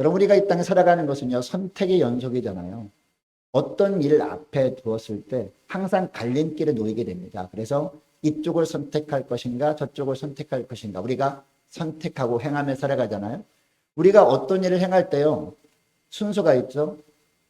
여러분, 우리가 이 땅에 살아가는 것은요, 선택의 연속이잖아요. 어떤 일 앞에 두었을 때 항상 갈림길에 놓이게 됩니다. 그래서 이쪽을 선택할 것인가 저쪽을 선택할 것인가 우리가 선택하고 행하며 살아가잖아요. 우리가 어떤 일을 행할 때요, 순서가 있죠.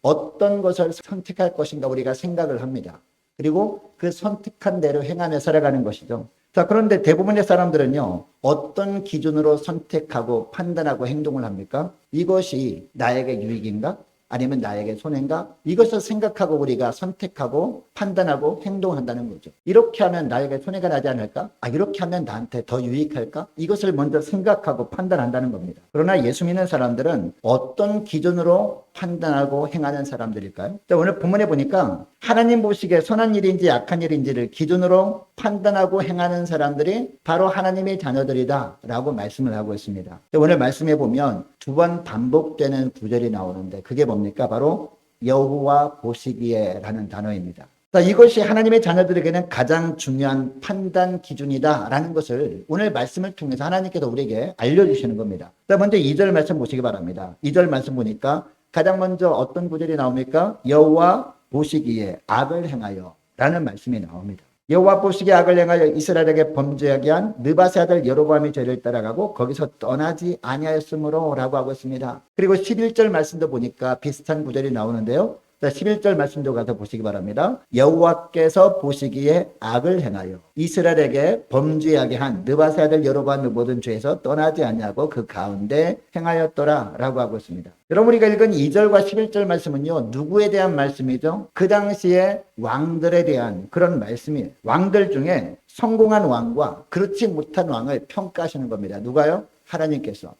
어떤 것을 선택할 것인가 우리가 생각을 합니다. 그리고 그 선택한 대로 행하며 살아가는 것이죠. 자, 그런데 대부분의 사람들은요, 어떤 기준으로 선택하고 판단하고 행동을 합니까? 이것이 나에게 유익인가? 아니면 나에게 손해인가? 이것을 생각하고 우리가 선택하고 판단하고 행동한다는 거죠. 이렇게 하면 나에게 손해가 나지 않을까? 이렇게 하면 나한테 더 유익할까? 이것을 먼저 생각하고 판단한다는 겁니다. 그러나 예수 믿는 사람들은 어떤 기준으로 판단하고 행하는 사람들일까요? 자, 오늘 본문에 보니까 하나님 보시기에 선한 일인지 악한 일인지를 기준으로 판단하고 행하는 사람들이 바로 하나님의 자녀들이다 라고 말씀을 하고 있습니다. 오늘 말씀해 보면 두 번 반복되는 구절이 나오는데 그게 뭡니까? 바로 여호와 보시기에 라는 단어입니다. 자, 이것이 하나님의 자녀들에게는 가장 중요한 판단 기준이다 라는 것을 오늘 말씀을 통해서 하나님께서 우리에게 알려주시는 겁니다. 자, 먼저 2절 말씀 보시기 바랍니다. 2절 말씀 보니까 가장 먼저 어떤 구절이 나옵니까? 여호와 보시기에 악을 행하여 라는 말씀이 나옵니다. 여호와 보시기에 악을 행하여 이스라엘에게 범죄하게 한 느바세 아들 여로보암이 죄를 따라가고 거기서 떠나지 아니하였으므로 라고 하고 있습니다. 그리고 11절 말씀도 보니까 비슷한 구절이 나오는데요. 11절 말씀도 가서 보시기 바랍니다. 여호와께서 보시기에 악을 행하여 이스라엘에게 범죄하게 한 느바세 아들 여로보암의 모든 죄에서 떠나지 아니하고 그 가운데 행하였더라 라고 하고 있습니다. 여러분, 우리가 읽은 2절과 11절 말씀은요, 누구에 대한 말씀이죠? 그 당시에 왕들에 대한 그런 말씀이에요. 왕들 중에 성공한 왕과 그렇지 못한 왕을 평가하시는 겁니다. 누가요? 하나님께서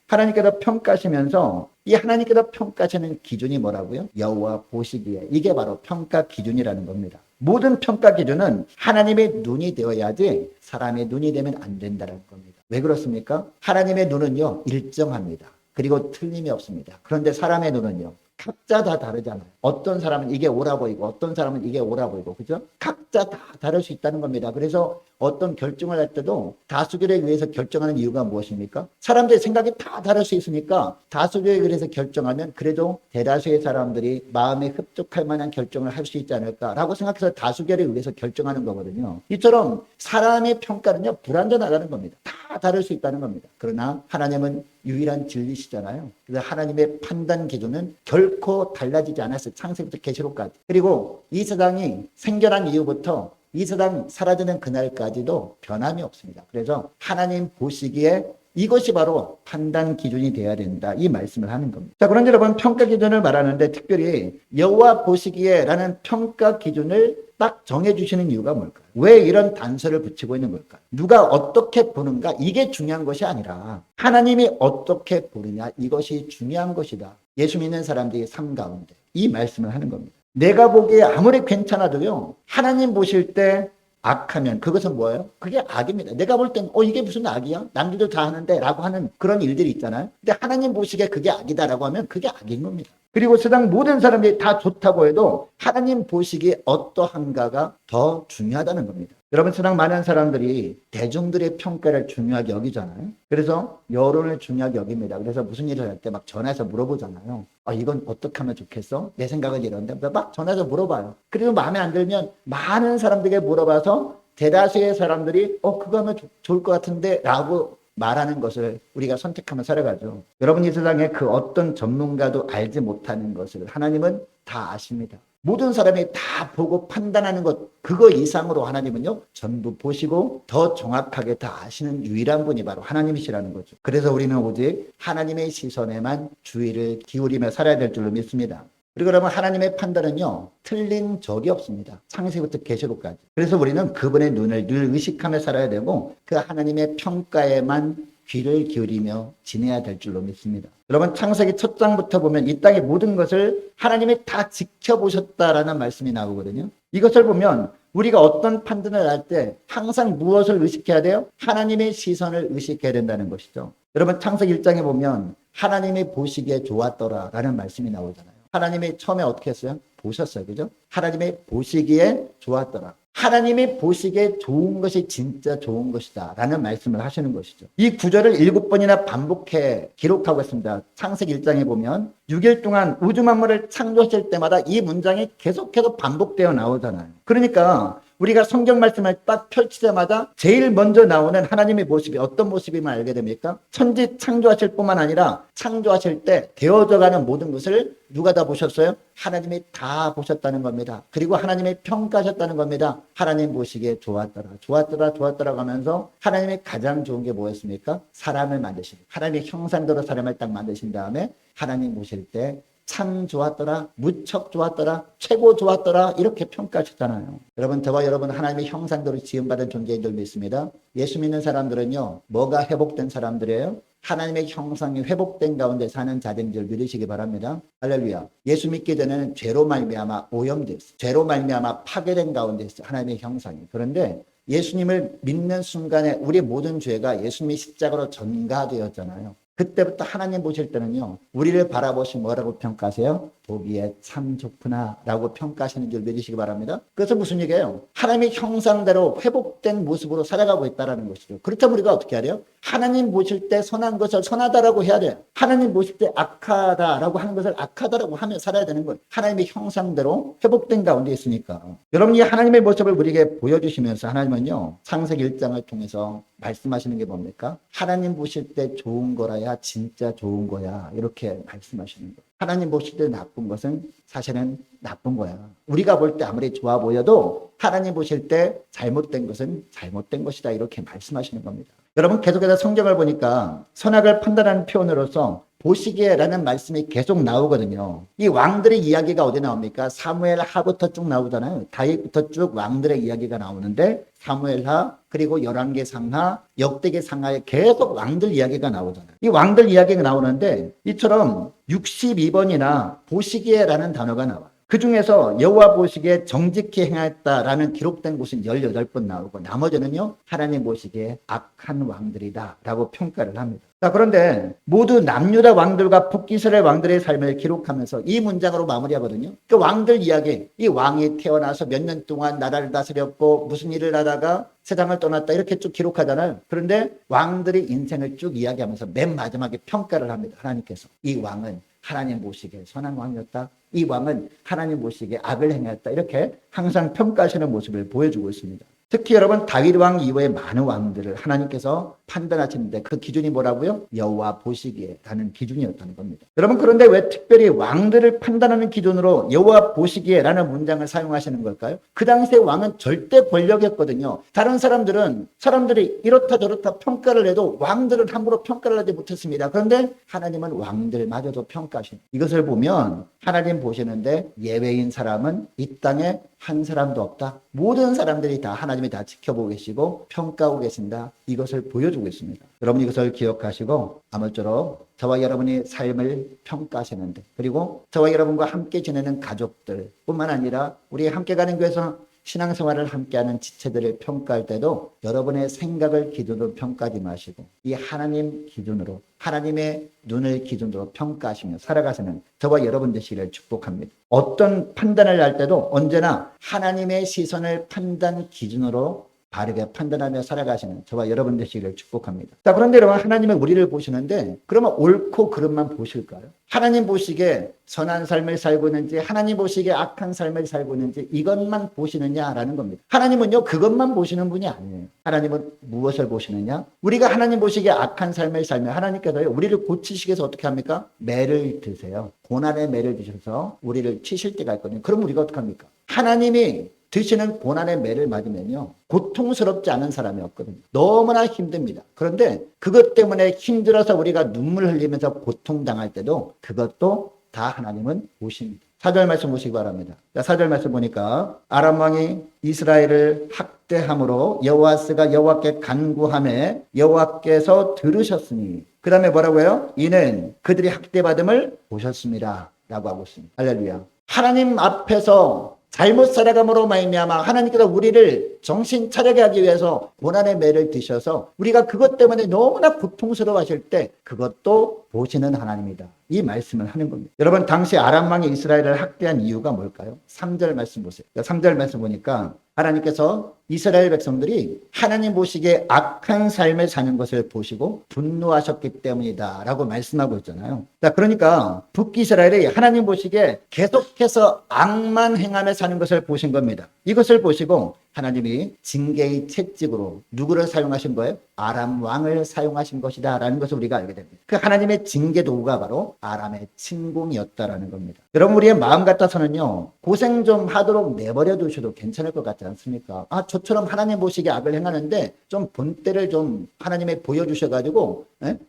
평가하시면서 이 하나님께서 평가하시는 기준이 뭐라고요? 여호와 보시기에. 이게 바로 평가 기준이라는 겁니다. 모든 평가 기준은 하나님의 눈이 되어야지 사람의 눈이 되면 안 된다는 겁니다. 왜 그렇습니까? 하나님의 눈은요, 일정합니다. 그리고 틀림이 없습니다. 그런데 사람의 눈은요, 각자 다 다르잖아요. 어떤 사람은 이게 옳아 보이고 어떤 사람은 이게 옳아 보이고, 그죠? 각자 다 다를 수 있다는 겁니다. 그래서 어떤 결정을 할 때도 다수결에 의해서 결정하는 이유가 무엇입니까? 사람들의 생각이 다 다를 수 있으니까 다수결에 의해서 결정하면 그래도 대다수의 사람들이 마음에 흡족할 만한 결정을 할 수 있지 않을까라고 생각해서 다수결에 의해서 결정하는 거거든요. 이처럼 사람의 평가는요, 불완전하다는 겁니다. 다 다를 수 있다는 겁니다. 그러나 하나님은 유일한 진리시잖아요. 그래서 하나님의 판단 기준은 결코 달라지지 않았어요. 창세부터 계시록까지. 그리고 이 세상이 생겨난 이후부터 이 세상 사라지는 그날까지도 변함이 없습니다. 그래서 하나님 보시기에 이것이 바로 판단 기준이 되어야 된다, 이 말씀을 하는 겁니다. 자, 그런데 여러분, 평가 기준을 말하는데 특별히 여호와 보시기에 라는 평가 기준을 딱 정해주시는 이유가 뭘까요? 왜 이런 단서를 붙이고 있는 걸까요? 누가 어떻게 보는가, 이게 중요한 것이 아니라 하나님이 어떻게 보느냐, 이것이 중요한 것이다. 예수 믿는 사람들의 삶 가운데 이 말씀을 하는 겁니다. 내가 보기에 아무리 괜찮아도요, 하나님 보실 때 악하면 그것은 뭐예요? 그게 악입니다. 내가 볼 땐 이게 무슨 악이야? 남들도 다 하는데 라고 하는 그런 일들이 있잖아요. 근데 하나님 보시기에 그게 악이다라고 하면 그게 악인 겁니다. 그리고 세상 모든 사람들이 다 좋다고 해도 하나님 보시기에 어떠한가가 더 중요하다는 겁니다. 여러분, 세상 많은 사람들이 대중들의 평가를 중요하게 여기잖아요. 그래서 여론을 중요하게 여깁니다. 그래서 무슨 일을 할 때 막 전화해서 물어보잖아요. 이건 어떻게 하면 좋겠어? 내 생각은 이런데 막 전화해서 물어봐요. 그리고 마음에 안 들면 많은 사람들에게 물어봐서 대다수의 사람들이 그거 하면 좋을 것 같은데 라고 말하는 것을 우리가 선택하며 살아가죠. 여러분, 이 세상에 그 어떤 전문가도 알지 못하는 것을 하나님은 다 아십니다. 모든 사람이 다 보고 판단하는 것, 그거 이상으로 하나님은요, 전부 보시고 더 정확하게 다 아시는 유일한 분이 바로 하나님이시라는 거죠. 그래서 우리는 오직 하나님의 시선에만 주의를 기울이며 살아야 될 줄로 믿습니다. 그리고 여러분, 하나님의 판단은요, 틀린 적이 없습니다. 창세부터 계시록까지. 그래서 우리는 그분의 눈을 늘 의식하며 살아야 되고 그 하나님의 평가에만 귀를 기울이며 지내야 될 줄로 믿습니다. 여러분, 창세기 첫 장부터 보면 이 땅의 모든 것을 하나님이 다 지켜보셨다라는 말씀이 나오거든요. 이것을 보면 우리가 어떤 판단을 할 때 항상 무엇을 의식해야 돼요? 하나님의 시선을 의식해야 된다는 것이죠. 여러분, 창세기 1장에 보면 하나님이 보시기에 좋았더라라는 말씀이 나오잖아요. 하나님이 처음에 어떻게 했어요? 보셨어요. 그죠? 하나님이 보시기에 좋았더라. 하나님이 보시기에 좋은 것이 진짜 좋은 것이다 라는 말씀을 하시는 것이죠. 이 구절을 7번이나 반복해 기록하고 있습니다. 창세기 1장에 보면 6일 동안 우주 만물을 창조하실 때마다 이 문장이 계속해서 반복되어 나오잖아요. 그러니까 우리가 성경 말씀을 딱 펼치자마자 제일 먼저 나오는 하나님의 모습이 어떤 모습임을 알게 됩니까? 천지 창조하실 뿐만 아니라 창조하실 때 되어져가는 모든 것을 누가 다 보셨어요? 하나님이 다 보셨다는 겁니다. 그리고 하나님이 평가하셨다는 겁니다. 하나님 보시기에 좋았더라, 좋았더라, 좋았더라 하면서 하나님이 가장 좋은 게 뭐였습니까? 사람을 만드신, 하나님의 형상대로 사람을 딱 만드신 다음에 하나님 보실 때 참 좋았더라, 무척 좋았더라, 최고 좋았더라 이렇게 평가하셨잖아요. 여러분, 저와 여러분 하나님의 형상대로 지음받은 존재인 줄 믿습니다. 예수 믿는 사람들은요, 뭐가 회복된 사람들이에요? 하나님의 형상이 회복된 가운데 사는 자들인 줄 믿으시기 바랍니다. 할렐루야. 예수 믿기 전에는 죄로 말미암아 오염됐어요. 죄로 말미암아 파괴된 가운데 있어요. 하나님의 형상이. 그런데 예수님을 믿는 순간에 우리 모든 죄가 예수님의 십자가로 전가되었잖아요. 그때부터 하나님 보실 때는요, 우리를 바라보시고 뭐라고 평가하세요? 보기에 참 좋구나 라고 평가하시는 줄 믿으시기 바랍니다. 그래서 무슨 얘기예요? 하나님의 형상대로 회복된 모습으로 살아가고 있다는 것이죠. 그렇다면 우리가 어떻게 해야 돼요? 하나님 보실 때 선한 것을 선하다라고 해야 돼요. 하나님 보실 때 악하다라고 하는 것을 악하다라고 하며 살아야 되는 거예요. 하나님의 형상대로 회복된 가운데 있으니까. 여러분이 하나님의 모습을 우리에게 보여주시면서 하나님은요, 창세기 1장을 통해서 말씀하시는 게 뭡니까? 하나님 보실 때 좋은 거라야 진짜 좋은 거야 이렇게 말씀하시는 거예요. 하나님 보실 때 나쁜 것은 사실은 나쁜 거야. 우리가 볼 때 아무리 좋아 보여도 하나님 보실 때 잘못된 것은 잘못된 것이다 이렇게 말씀하시는 겁니다. 여러분, 계속해서 성경을 보니까 선악을 판단하는 표현으로서 보시기에라는 말씀이 계속 나오거든요. 이 왕들의 이야기가 어디 나옵니까? 사무엘하부터 쭉 나오잖아요. 다윗부터 쭉 왕들의 이야기가 나오는데 사무엘하 그리고 열왕기상하 역대기상하에 계속 왕들 이야기가 나오잖아요. 이 왕들 이야기가 나오는데 이처럼 62번이나 보시기에라는 단어가 나와요. 그 중에서 여호와 보시기에 정직히 행하였다라는 기록된 곳은 18번 나오고 나머지는요, 하나님 보시기에 악한 왕들이다 라고 평가를 합니다. 자, 그런데 모두 남유다 왕들과 북이스라엘 왕들의 삶을 기록하면서 이 문장으로 마무리하거든요. 그 왕들 이야기, 이 왕이 태어나서 몇 년 동안 나라를 다스렸고 무슨 일을 하다가 세상을 떠났다 이렇게 쭉 기록하잖아요. 그런데 왕들의 인생을 쭉 이야기하면서 맨 마지막에 평가를 합니다. 하나님께서 이 왕은 하나님 보시기에 선한 왕이었다. 이 왕은 하나님 보시기에 악을 행했다. 이렇게 항상 평가하시는 모습을 보여주고 있습니다. 특히 여러분, 다윗 왕 이후에 많은 왕들을 하나님께서 판단하시는데 그 기준이 뭐라고요? 여호와 보시기에 라는 기준이었다는 겁니다. 여러분, 그런데 왜 특별히 왕들을 판단하는 기준으로 여호와 보시기에 라는 문장을 사용하시는 걸까요? 그 당시에 왕은 절대 권력이었거든요. 다른 사람들이 이렇다 저렇다 평가를 해도 왕들은 함부로 평가를 하지 못했습니다. 그런데 하나님은 왕들마저도 평가하신, 이것을 보면 하나님 보시는데 예외인 사람은 이 땅에 한 사람도 없다. 모든 사람들이 다 하나님이 다 지켜보고 계시고 평가하고 계신다. 이것을 보여주고 있습니다. 여러분, 이것을 기억하시고 아무쪼록 저와 여러분의 삶을 평가하시는데, 그리고 저와 여러분과 함께 지내는 가족들 뿐만 아니라 우리 함께 가는 교회에서 신앙생활을 함께하는 지체들을 평가할 때도 여러분의 생각을 기준으로 평가하지 마시고 이 하나님 기준으로, 하나님의 눈을 기준으로 평가하시며 살아가시는 저와 여러분 되시기를 축복합니다. 어떤 판단을 할 때도 언제나 하나님의 시선을 판단 기준으로 바르게 판단하며 살아가시는 저와 여러분 되시기를 축복합니다. 자, 그런데 여러분, 하나님은 우리를 보시는데 그러면 옳고 그름만 보실까요? 하나님 보시기에 선한 삶을 살고 있는지, 하나님 보시기에 악한 삶을 살고 있는지 이것만 보시느냐라는 겁니다. 하나님은요, 그것만 보시는 분이 아니에요. 하나님은 무엇을 보시느냐? 우리가 하나님 보시기에 악한 삶을 살면 하나님께서요, 우리를 고치시기 위해서 어떻게 합니까? 매를 드세요. 고난의 매를 드셔서 우리를 치실 때가 있거든요. 그럼 우리가 어떻게 합니까? 하나님이 드시는 고난의 매를 맞으면요, 고통스럽지 않은 사람이 없거든요. 너무나 힘듭니다. 그런데 그것 때문에 힘들어서 우리가 눈물 흘리면서 고통당할 때도 그것도 다 하나님은 보십니다. 4절 말씀 보시기 바랍니다. 4절 말씀 보니까 아람 왕이 이스라엘을 학대함으로 여호아스가 여호와께 간구하매 여호와께서 들으셨으니, 그 다음에 뭐라고 해요? 이는 그들이 학대받음을 보셨습니다 라고 하고 있습니다. 할렐루야. 하나님 앞에서 잘못 살아감으로 말미암아 하나님께서 우리를 정신 차리게 하기 위해서 고난의 매를 드셔서 우리가 그것 때문에 너무나 고통스러워하실 때 그것도 보시는 하나님이다. 이 말씀을 하는 겁니다. 여러분, 당시 아람 왕이 이스라엘을 학대한 이유가 뭘까요? 3절 말씀 보세요. 3절 말씀 보니까 하나님께서 이스라엘 백성들이 하나님 보시기에 악한 삶을 사는 것을 보시고 분노하셨기 때문이다 라고 말씀하고 있잖아요. 자, 그러니까 북이스라엘이 하나님 보시기에 계속해서 악만 행하며 사는 것을 보신 겁니다. 이것을 보시고 하나님이 징계의 채찍으로 누구를 사용하신 거예요? 아람 왕을 사용하신 것이다 라는 것을 우리가 알게 됩니다. 그 하나님의 징계 도구가 바로 아람의 침공이었다라는 겁니다. 여러분, 우리의 마음 같아서는요, 고생 좀 하도록 내버려 두셔도 괜찮을 것 같지 않습니까? 저처럼 하나님 보시기에 악을 행하는데 좀 본때를 좀 하나님에 보여주셔가지고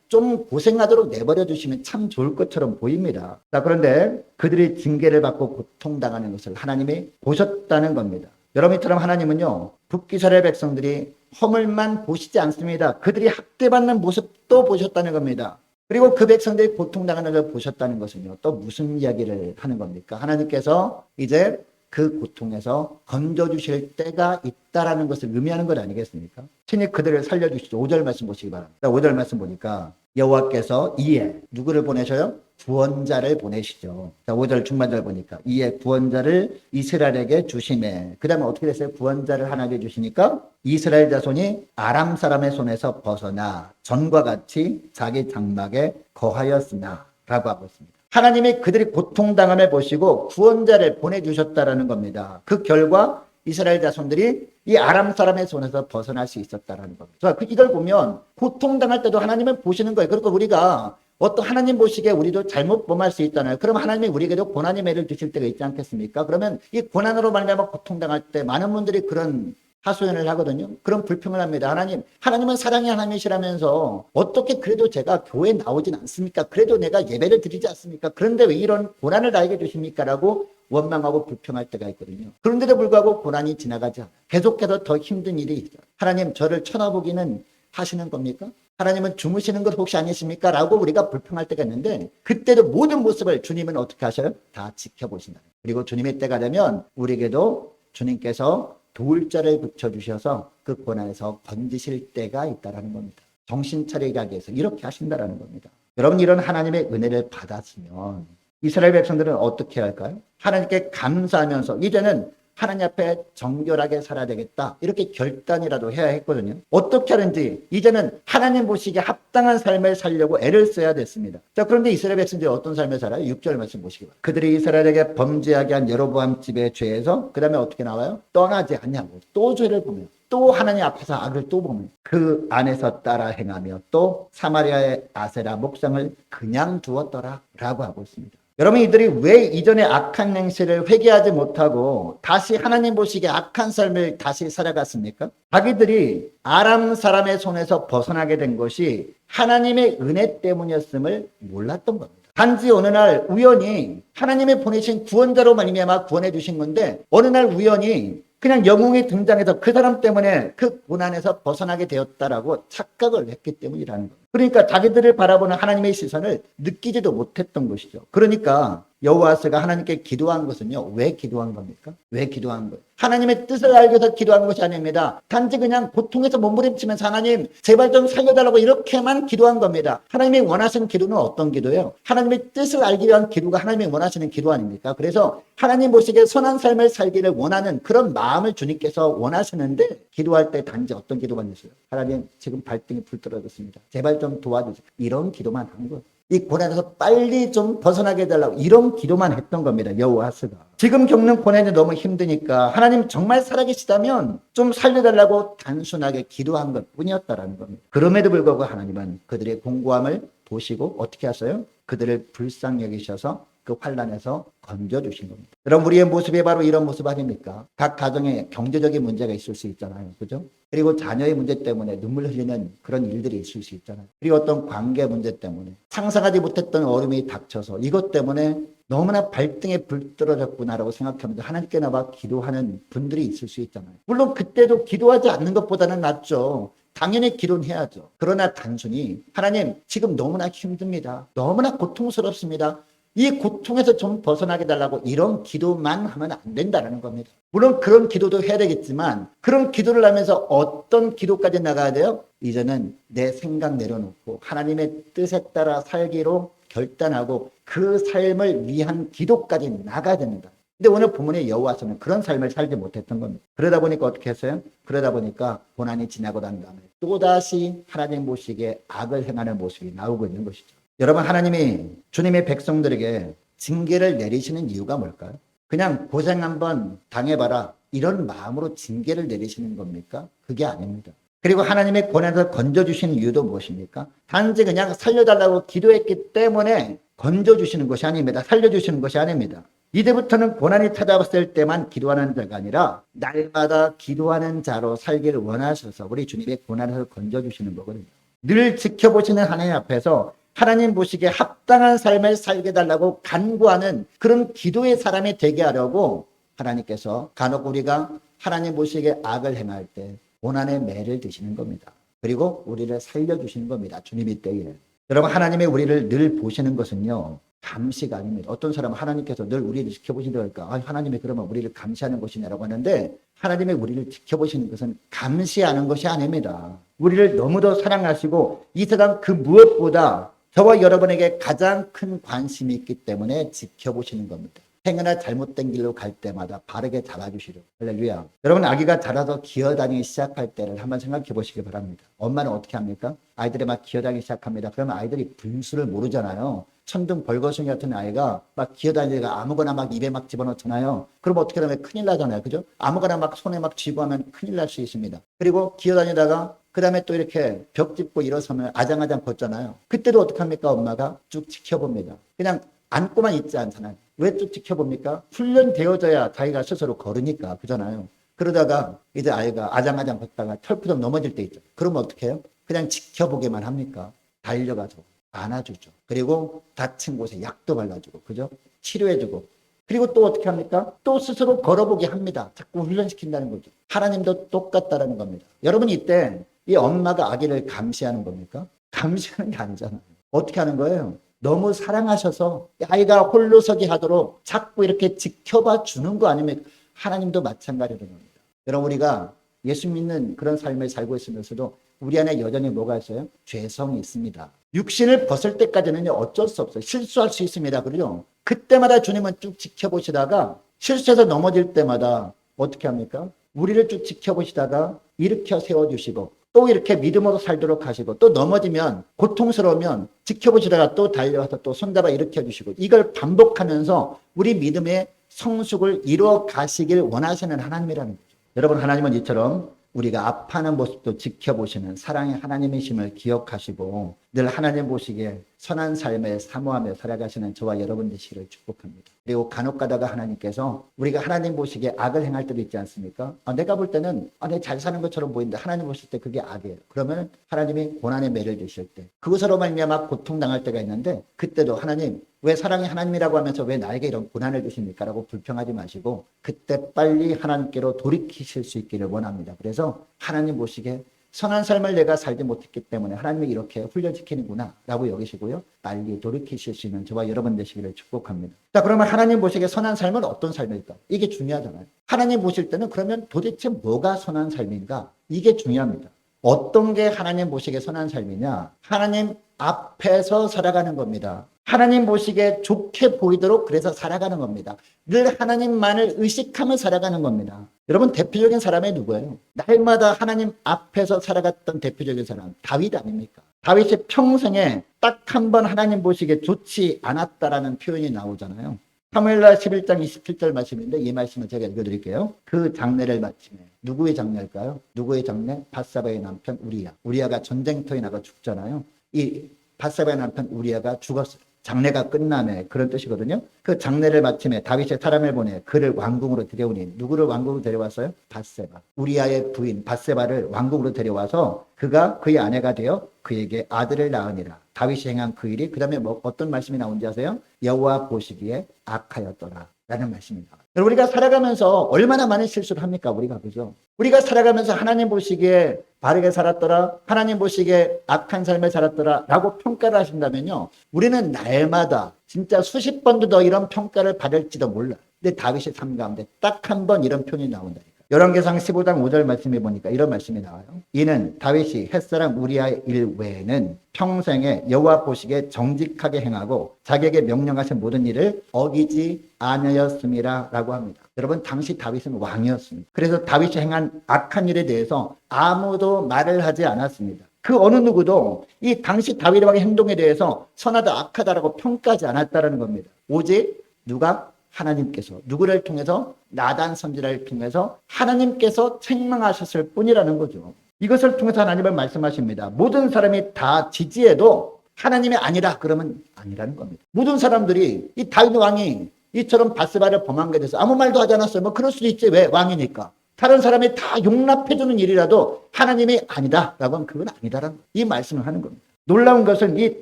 좀 고생하도록 내버려 두시면 참 좋을 것처럼 보입니다. 자, 그런데 그들이 징계를 받고 고통당하는 것을 하나님이 보셨다는 겁니다. 여러분처럼 하나님은요, 북이스라엘 백성들이 허물만 보시지 않습니다. 그들이 학대받는 모습도 보셨다는 겁니다. 그리고 그 백성들이 고통당하는 걸 보셨다는 것은요, 또 무슨 이야기를 하는 겁니까? 하나님께서 이제 그 고통에서 건져주실 때가 있다라는 것을 의미하는 것 아니겠습니까? 친히 그들을 살려주시죠. 5절 말씀 보시기 바랍니다. 5절 말씀 보니까 여호와께서 이에 누구를 보내셔요? 구원자를 보내시죠. 자, 5절 중반절 보니까 이에 구원자를 이스라엘에게 주시매. 그 다음에 어떻게 됐어요? 구원자를 하나님께 주시니까 이스라엘 자손이 아람 사람의 손에서 벗어나 전과 같이 자기 장막에 거하였으나 라고 하고 있습니다. 하나님이 그들이 고통당함을 보시고 구원자를 보내주셨다라는 겁니다. 그 결과 이스라엘 자손들이 이 아람 사람의 손에서 벗어날 수 있었다라는 겁니다. 이걸 보면 고통당할 때도 하나님은 보시는 거예요. 그러니까 우리가 어떤 하나님 보시기에 우리도 잘못 범할 수 있잖아요. 그럼 하나님이 우리에게도 고난의 매를 주실 때가 있지 않겠습니까? 그러면 이 고난으로 말미암아 고통당할 때 많은 분들이 그런 하소연을 하거든요. 그런 불평을 합니다. 하나님은 사랑의 하나님이시라면서 어떻게 그래도 제가 교회에 나오진 않습니까? 그래도 내가 예배를 드리지 않습니까? 그런데 왜 이런 고난을 나에게 주십니까? 라고 원망하고 불평할 때가 있거든요. 그런데도 불구하고 고난이 지나가지 않아요. 계속해서 더 힘든 일이 있어요. 하나님, 저를 쳐다보기는 하시는 겁니까? 하나님은 주무시는 것 혹시 아니십니까? 라고 우리가 불평할 때가 있는데, 그때도 모든 모습을 주님은 어떻게 하셔요? 다 지켜보신다. 그리고 주님의 때가 되면 우리에게도 주님께서 도울 자를 붙여주셔서 그 고난에서 건지실 때가 있다는 겁니다. 정신 차리게 하기 위해서 이렇게 하신다는 겁니다. 여러분, 이런 하나님의 은혜를 받았으면 이스라엘 백성들은 어떻게 할까요? 하나님께 감사하면서 이제는 하나님 앞에 정결하게 살아야 되겠다, 이렇게 결단이라도 해야 했거든요. 어떻게 하는지 이제는 하나님 보시기에 합당한 삶을 살려고 애를 써야 됐습니다. 자, 그런데 이스라엘 백성들이 어떤 삶을 살아요? 6절 말씀 보시기 바랍니다. 그들이 이스라엘에게 범죄하게 한 여로보암 집의 죄에서 그 다음에 어떻게 나와요? 떠나지 않냐고 또 죄를 보며 또 하나님 앞에서 악을 또 보며 그 안에서 따라 행하며 또 사마리아의 아세라 목상을 그냥 두었더라 라고 하고 있습니다. 여러분, 이들이 왜 이전의 악한 행실을 회개하지 못하고 다시 하나님 보시기에 악한 삶을 다시 살아갔습니까? 자기들이 아람 사람의 손에서 벗어나게 된 것이 하나님의 은혜 때문이었음을 몰랐던 겁니다. 단지 어느 날 우연히 하나님의 보내신 구원자로 말미암아 구원해 주신 건데, 어느 날 우연히 그냥 영웅이 등장해서 그 사람 때문에 그 고난에서 벗어나게 되었다라고 착각을 했기 때문이라는 거예요. 그러니까 자기들을 바라보는 하나님의 시선을 느끼지도 못했던 것이죠. 그러니까 여호와스가 하나님께 기도한 것은요, 왜 기도한 겁니까? 왜 기도한 거예요? 하나님의 뜻을 알기 위해서 기도한 것이 아닙니다. 단지 그냥 고통에서 몸부림치면서 하나님 제발 좀 살려달라고 이렇게만 기도한 겁니다. 하나님이 원하시는 기도는 어떤 기도예요? 하나님의 뜻을 알기 위한 기도가 하나님이 원하시는 기도 아닙니까? 그래서 하나님 보시기에 선한 삶을 살기를 원하는 그런 마음을 주님께서 원하시는데, 기도할 때 단지 어떤 기도만 했어요? 하나님, 지금 발등에 불 떨어졌습니다. 제발 좀 도와주세요. 이런 기도만 한 거예요. 이 고난에서 빨리 좀 벗어나게 해달라고 이런 기도만 했던 겁니다. 여호와스가. 지금 겪는 고난이 너무 힘드니까 하나님 정말 살아계시다면 좀 살려달라고 단순하게 기도한 것 뿐이었다라는 겁니다. 그럼에도 불구하고 하나님은 그들의 공고함을 보시고 어떻게 하세요? 그들을 불쌍히 여기셔서 그 환난에서 건져주신 겁니다. 여러분, 우리의 모습이 바로 이런 모습 아닙니까? 각 가정에 경제적인 문제가 있을 수 있잖아요. 그죠? 그리고 자녀의 문제 때문에 눈물 흘리는 그런 일들이 있을 수 있잖아요. 그리고 어떤 관계 문제 때문에 상상하지 못했던 어려움이 닥쳐서 이것 때문에 너무나 발등에 불 떨어졌구나라고 생각하면서 하나님께 나와 기도하는 분들이 있을 수 있잖아요. 물론 그때도 기도하지 않는 것보다는 낫죠. 당연히 기도는 해야죠. 그러나 단순히 하나님, 지금 너무나 힘듭니다. 너무나 고통스럽습니다. 이 고통에서 좀 벗어나게 달라고 이런 기도만 하면 안 된다는 겁니다. 물론 그런 기도도 해야 되겠지만, 그런 기도를 하면서 어떤 기도까지 나가야 돼요? 이제는 내 생각 내려놓고 하나님의 뜻에 따라 살기로 결단하고 그 삶을 위한 기도까지 나가야 됩니다. 근데 오늘 본문의 여호와서는 그런 삶을 살지 못했던 겁니다. 그러다 보니까 어떻게 했어요? 그러다 보니까 고난이 지나고 난 다음에 또다시 하나님 보시기에 악을 행하는 모습이 나오고 있는 것이죠. 여러분, 하나님이 주님의 백성들에게 징계를 내리시는 이유가 뭘까요? 그냥 고생 한번 당해봐라 이런 마음으로 징계를 내리시는 겁니까? 그게 아닙니다. 그리고 하나님의 고난에서 건져주시는 이유도 무엇입니까? 단지 그냥 살려달라고 기도했기 때문에 건져주시는 것이 아닙니다. 살려주시는 것이 아닙니다. 이제부터는 고난이 찾아왔을 때만 기도하는 자가 아니라 날마다 기도하는 자로 살기를 원하셔서 우리 주님의 고난에서 건져주시는 거거든요. 늘 지켜보시는 하나님 앞에서 하나님 보시기에 합당한 삶을 살게 해달라고 간구하는 그런 기도의 사람이 되게 하려고 하나님께서 간혹 우리가 하나님 보시기에 악을 행할 때 고난의 매를 드시는 겁니다. 그리고 우리를 살려주시는 겁니다. 주님이 때에. 여러분, 하나님의 우리를 늘 보시는 것은요, 감시가 아닙니다. 어떤 사람은 하나님께서 늘 우리를 지켜보신다고 할까? 하나님이 그러면 우리를 감시하는 것이냐라고 하는데, 하나님의 우리를 지켜보시는 것은 감시하는 것이 아닙니다. 우리를 너무도 사랑하시고 이 세상 그 무엇보다 저와 여러분에게 가장 큰 관심이 있기 때문에 지켜보시는 겁니다. 행여나 잘못된 길로 갈 때마다 바르게 잡아주시려. 할렐루야. 여러분, 아기가 자라서 기어다니기 시작할 때를 한번 생각해 보시기 바랍니다. 엄마는 어떻게 합니까? 아이들이 막 기어다니기 시작합니다. 그러면 아이들이 분수를 모르잖아요. 천둥 벌거숭이 같은 아이가 막 기어다니다가 아무거나 막 입에 막 집어넣잖아요. 그럼 어떻게 되면 큰일 나잖아요. 그죠? 아무거나 막 손에 막 쥐고 하면 큰일 날 수 있습니다. 그리고 기어다니다가 그 다음에 또 이렇게 벽 짚고 일어서면 아장아장 걷잖아요. 그때도 어떻게 합니까? 엄마가 쭉 지켜봅니다. 그냥 안고만 있지 않잖아요. 왜 쭉 지켜봅니까? 훈련되어져야 자기가 스스로 걸으니까. 그잖아요. 그러다가 이제 아이가 아장아장 걷다가 털푸덕 넘어질 때 있죠. 그러면 어떻게 해요? 그냥 지켜보기만 합니까? 달려가서 안아주죠. 그리고 다친 곳에 약도 발라주고, 그죠? 치료해주고. 그리고 또 어떻게 합니까? 또 스스로 걸어보게 합니다. 자꾸 훈련시킨다는 거죠. 하나님도 똑같다라는 겁니다. 여러분, 이때 이 엄마가 아기를 감시하는 겁니까? 감시하는 게 아니잖아요. 어떻게 하는 거예요? 너무 사랑하셔서 아이가 홀로 서게 하도록 자꾸 이렇게 지켜봐 주는 거 아니면 하나님도 마찬가지라는 겁니다. 여러분, 우리가 예수 믿는 그런 삶을 살고 있으면서도 우리 안에 여전히 뭐가 있어요? 죄성이 있습니다. 육신을 벗을 때까지는 어쩔 수 없어요. 실수할 수 있습니다. 그죠? 그때마다 주님은 쭉 지켜보시다가 실수해서 넘어질 때마다 어떻게 합니까? 우리를 쭉 지켜보시다가 일으켜 세워주시고 또 이렇게 믿음으로 살도록 하시고 또 넘어지면 고통스러우면 지켜보시다가 또 달려와서 또 손잡아 일으켜 주시고 이걸 반복하면서 우리 믿음의 성숙을 이루어 가시길 원하시는 하나님이라는 거죠. 여러분, 하나님은 이처럼 우리가 아파하는 모습도 지켜보시는 사랑의 하나님이심을 기억하시고 늘 하나님 보시기에 선한 삶을 사모하며 살아가시는 저와 여러분 되시기를 축복합니다. 그리고 간혹 가다가 하나님께서 우리가 하나님 보시기에 악을 행할 때도 있지 않습니까? 내가 볼 때는 내가 잘 사는 것처럼 보이는데 하나님 보실 때 그게 악이에요. 그러면 하나님이 고난의 매를 드실 때 그것으로 말미암아 고통당할 때가 있는데 그때도 하나님 왜 사랑의 하나님이라고 하면서 왜 나에게 이런 고난을 주십니까? 라고 불평하지 마시고 그때 빨리 하나님께로 돌이키실 수 있기를 원합니다. 그래서 하나님 보시기에 선한 삶을 내가 살지 못했기 때문에 하나님이 이렇게 훈련시키는구나 라고 여기시고요. 빨리 돌이키실 수 있는 저와 여러분 되시기를 축복합니다. 자, 그러면 하나님 보시기에 선한 삶은 어떤 삶일까? 이게 중요하잖아요. 하나님 보실 때는 그러면 도대체 뭐가 선한 삶인가? 이게 중요합니다. 어떤 게 하나님 보시기에 선한 삶이냐? 하나님 앞에서 살아가는 겁니다. 하나님 보시기에 좋게 보이도록 그래서 살아가는 겁니다. 늘 하나님만을 의식하며 살아가는 겁니다. 여러분, 대표적인 사람이 누구예요? 날마다 하나님 앞에서 살아갔던 대표적인 사람 다윗 아닙니까? 다윗이 평생에 딱 한 번 하나님 보시기에 좋지 않았다라는 표현이 나오잖아요. 사무엘하 11장 27절 말씀인데 이 말씀을 제가 읽어드릴게요. 그 장례를 마침에 누구의 장례일까요? 누구의 장례? 밧세바의 남편 우리야. 우리야가 전쟁터에 나가 죽잖아요. 이 밧세바의 남편 우리야가 죽었어요. 장례가 끝나네 그런 뜻이거든요. 그 장례를 마침에 다윗의 사람을 보내 그를 왕궁으로 데려오니 누구를 왕궁으로 데려왔어요? 밧세바. 우리아의 부인 밧세바를 왕궁으로 데려와서 그가 그의 아내가 되어 그에게 아들을 낳으니라. 다윗이 행한 그 일이 그 다음에 어떤 말씀이 나온지 아세요? 여호와 보시기에 악하였더라 라는 말씀입니다. 우리가 살아가면서 얼마나 많은 실수를 합니까? 우리가 그죠? 우리가 살아가면서 하나님 보시기에 바르게 살았더라, 하나님 보시기에 악한 삶을 살았더라 라고 평가를 하신다면요, 우리는 날마다 진짜 수십 번도 더 이런 평가를 받을지도 몰라. 근데 다윗의 삶 가운데 딱 한 번 이런 표현이 나온다니까. 열왕기상 15장 5절 말씀해 보니까 이런 말씀이 나와요. 이는 다윗이 햇사람 우리아의 일 외에는 평생에 여호와 보시기에 정직하게 행하고 자기에게 명령하신 모든 일을 어기지 아니하였음이라 라고 합니다. 여러분, 당시 다윗은 왕이었습니다. 그래서 다윗이 행한 악한 일에 대해서 아무도 말을 하지 않았습니다. 그 어느 누구도 이 당시 다윗 왕의 행동에 대해서 선하다 악하다라고 평가하지 않았다는 겁니다. 오직 누가? 하나님께서. 누구를 통해서? 나단 선지자를 통해서 하나님께서 책망하셨을 뿐이라는 거죠. 이것을 통해서 하나님은 말씀하십니다. 모든 사람이 다 지지해도 하나님이 아니라 그러면 아니라는 겁니다. 모든 사람들이 이 다윗 왕이 이처럼 바스바를 범한 것에 대해서 아무 말도 하지 않았어요. 뭐 그럴 수도 있지. 왜? 왕이니까. 다른 사람이 다 용납해주는 일이라도 하나님이 아니다라고 하면 그건 아니다라는 이 말씀을 하는 겁니다. 놀라운 것은 이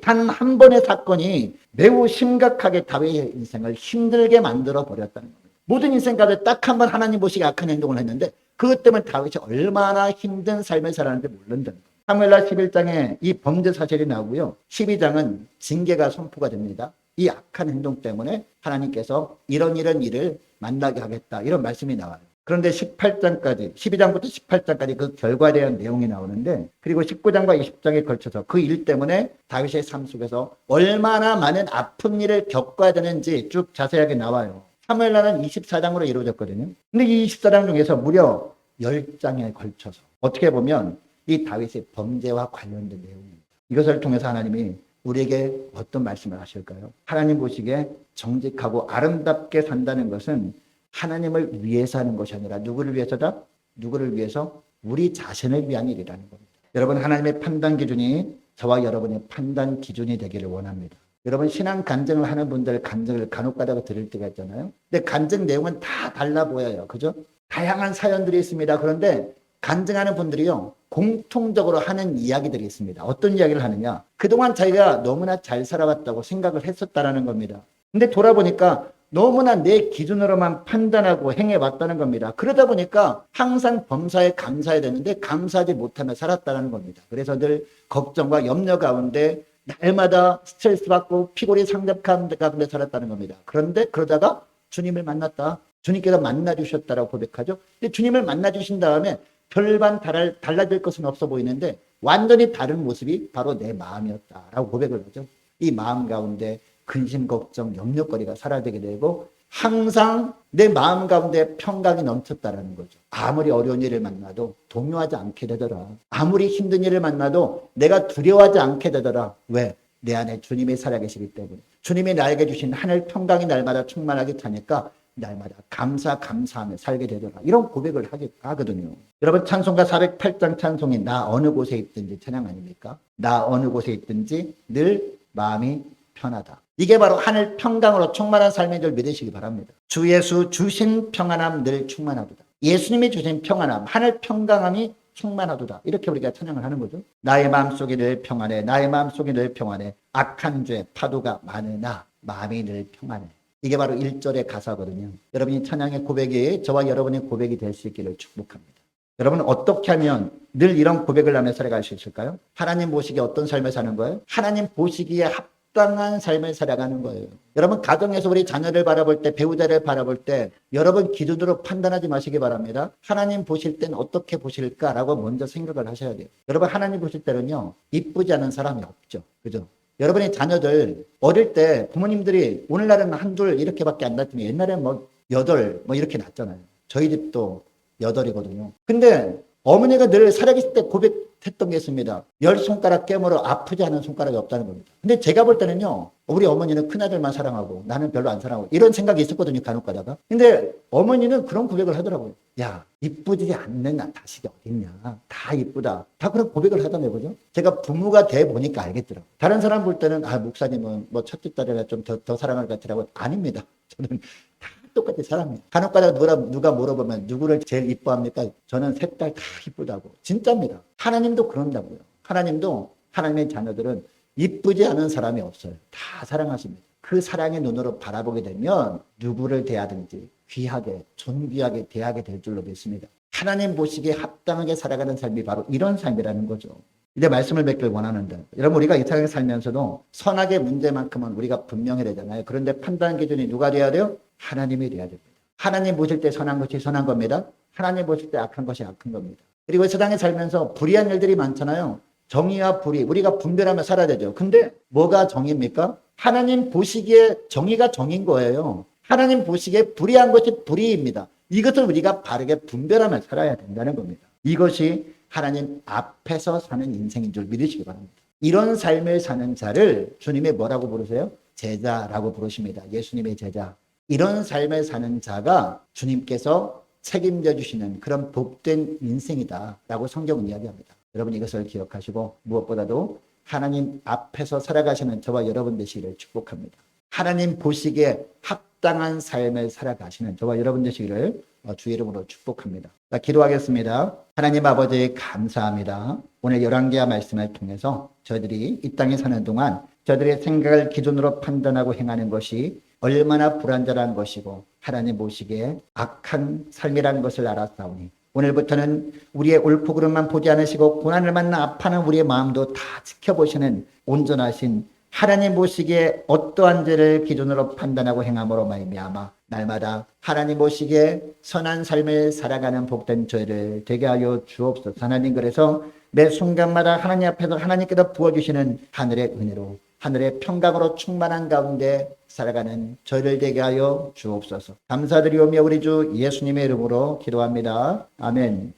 단 한 번의 사건이 매우 심각하게 다윗의 인생을 힘들게 만들어 버렸다는 겁니다. 모든 인생 가운데 딱 한 번 하나님 보시기 악한 행동을 했는데 그것 때문에 다윗이 얼마나 힘든 삶을 살았는지 모른다는 겁니다. 사무엘하 11장에 이 범죄 사실이 나오고요. 12장은 징계가 선포가 됩니다. 이 악한 행동 때문에 하나님께서 이런 일을 만나게 하겠다 이런 말씀이 나와요. 그런데 18장까지 12장부터 18장까지 그 결과에 대한 내용이 나오는데 그리고 19장과 20장에 걸쳐서 그 일 때문에 다윗의 삶 속에서 얼마나 많은 아픈 일을 겪어야 되는지 쭉 자세하게 나와요. 사무엘하는 24장으로 이루어졌거든요. 근데 이 24장 중에서 무려 10장에 걸쳐서 어떻게 보면 이 다윗의 범죄와 관련된 내용입니다. 이것을 통해서 하나님이 우리에게 어떤 말씀을 하실까요? 하나님 보시기에 정직하고 아름답게 산다는 것은 하나님을 위해서 하는 것이 아니라 누구를 위해서다? 누구를 위해서? 우리 자신을 위한 일이라는 겁니다. 여러분, 하나님의 판단 기준이 저와 여러분의 판단 기준이 되기를 원합니다. 여러분, 신앙 간증을 하는 분들 간증을 간혹 가다가 들을 때가 있잖아요. 근데 간증 내용은 다 달라 보여요. 그죠? 다양한 사연들이 있습니다. 그런데 간증하는 분들이요, 공통적으로 하는 이야기들이 있습니다. 어떤 이야기를 하느냐? 그동안 자기가 너무나 잘 살아왔다고 생각을 했었다라는 겁니다. 근데 돌아보니까 너무나 내 기준으로만 판단하고 행해왔다는 겁니다. 그러다 보니까 항상 범사에 감사해야 되는데 감사하지 못하며 살았다는 겁니다. 그래서 늘 걱정과 염려 가운데 날마다 스트레스 받고 피골이 상접한 가운데 살았다는 겁니다. 그런데 그러다가 주님을 만났다. 주님께서 만나주셨다라고 고백하죠. 근데 주님을 만나주신 다음에 별반 달라질 것은 없어 보이는데 완전히 다른 모습이 바로 내 마음이었다라고 고백을 하죠. 이 마음 가운데 근심, 걱정, 염려거리가 사라지게 되고 항상 내 마음 가운데 평강이 넘쳤다라는 거죠. 아무리 어려운 일을 만나도 동요하지 않게 되더라. 아무리 힘든 일을 만나도 내가 두려워하지 않게 되더라. 왜? 내 안에 주님이 살아계시기 때문에. 주님이 나에게 주신 하늘 평강이 날마다 충만하게 차니까 날마다 감사하며 살게 되더라. 이런 고백을 하거든요. 여러분, 찬송가 408장 찬송이 나 어느 곳에 있든지 찬양 아닙니까? 나 어느 곳에 있든지 늘 마음이 편하다. 이게 바로 하늘 평강으로 충만한 삶인 줄 믿으시기 바랍니다. 주 예수 주신 평안함 늘 충만하도다. 예수님이 주신 평안함, 하늘 평강함이 충만하도다. 이렇게 우리가 찬양을 하는 거죠. 나의 마음속이 늘 평안해. 나의 마음속이 늘 평안해. 악한 죄 파도가 많으나 마음이 늘 평안해. 이게 바로 1절의 가사거든요. 여러분이 찬양의 고백이 저와 여러분의 고백이 될 수 있기를 축복합니다. 여러분, 어떻게 하면 늘 이런 고백을 하며 살아갈 수 있을까요? 하나님 보시기에 어떤 삶을 사는 거예요? 하나님 보시기에 합당한 삶을 살아가는 거예요. 여러분, 가정에서 우리 자녀를 바라볼 때, 배우자를 바라볼 때 여러분 기준으로 판단하지 마시기 바랍니다. 하나님 보실 땐 어떻게 보실까라고 먼저 생각을 하셔야 돼요. 여러분, 하나님 보실 때는요, 이쁘지 않은 사람이 없죠. 그죠? 여러분의 자녀들 어릴 때 부모님들이 오늘날은 한둘 이렇게밖에 안 낳지만 옛날에는 뭐 8 뭐 이렇게 낳잖아요. 저희 집도 8이거든요. 근데 어머니가 늘 살아계실 때 고백했던 게 있습니다. 10손가락 깨물어 아프지 않은 손가락이 없다는 겁니다. 근데 제가 볼 때는요, 우리 어머니는 큰아들만 사랑하고 나는 별로 안 사랑하고 이런 생각이 있었거든요, 간혹 가다가. 근데 어머니는 그런 고백을 하더라고요. 야, 이쁘지 않는 자식이 어딨냐. 다 이쁘다. 다 그런 고백을 하던데, 그죠? 제가 부모가 돼 보니까 알겠더라고요. 다른 사람 볼 때는, 목사님은 뭐 첫째 딸이라 좀 더 사랑할 것 같으라고. 아닙니다. 저는 다 똑같이 사랑해요. 간혹 가다가 누가 물어보면 누구를 제일 이뻐합니까? 저는 셋 딸 다 이쁘다고. 진짜입니다. 하나님도 그런다고요. 하나님도 하나님의 자녀들은 이쁘지 않은 사람이 없어요. 다 사랑하십니다. 그 사랑의 눈으로 바라보게 되면 누구를 대하든지 귀하게 존귀하게 대하게 될 줄로 믿습니다. 하나님 보시기에 합당하게 살아가는 삶이 바로 이런 삶이라는 거죠. 이제 말씀을 맺길 원하는데, 여러분, 우리가 이 세상에 살면서도 선악의 문제만큼은 우리가 분명해야 되잖아요. 그런데 판단 기준이 누가 돼야 돼요? 하나님이 돼야 됩니다. 하나님 보실 때 선한 것이 선한 겁니다. 하나님 보실 때 악한 것이 악한 겁니다. 그리고 세상에 살면서 불의한 일들이 많잖아요. 정의와 불의, 우리가 분별하며 살아야 되죠. 근데 뭐가 정의입니까? 하나님 보시기에 정의가 정인 거예요. 하나님 보시기에 불의한 것이 불의입니다. 이것을 우리가 바르게 분별하며 살아야 된다는 겁니다. 이것이 하나님 앞에서 사는 인생인 줄 믿으시기 바랍니다. 이런 삶을 사는 자를 주님이 뭐라고 부르세요? 제자라고 부르십니다. 예수님의 제자. 이런 삶을 사는 자가 주님께서 책임져 주시는 그런 복된 인생이다라고 성경은 이야기합니다. 여러분 이것을 기억하시고 무엇보다도 하나님 앞에서 살아가시는 저와 여러분 되시기를 축복합니다. 하나님 보시기에 합당한 삶을 살아가시는 저와 여러분 되시기를 주의 이름으로 축복합니다. 자, 기도하겠습니다. 하나님 아버지 감사합니다. 오늘 열왕기하 말씀을 통해서 저희들이 이 땅에 사는 동안 저들의 생각을 기준으로 판단하고 행하는 것이 얼마나 불완전한 것이고 하나님 보시기에 악한 삶이라는 것을 알았사오니 오늘부터는 우리의 옳고 그름만 보지 않으시고 고난을 만나 아파하는 우리의 마음도 다 지켜보시는 온전하신 하나님 보시기에 어떠한 죄를 기준으로 판단하고 행함으로 말미암아 날마다 하나님 보시기에 선한 삶을 살아가는 복된 저희를 되게 하여 주옵소서. 하나님 그래서 매 순간마다 하나님 앞에서 하나님께서 부어주시는 하늘의 은혜로 하늘의 평강으로 충만한 가운데 살아가는 저희를 되게 하여 주옵소서. 감사드리오며 우리 주 예수님의 이름으로 기도합니다. 아멘.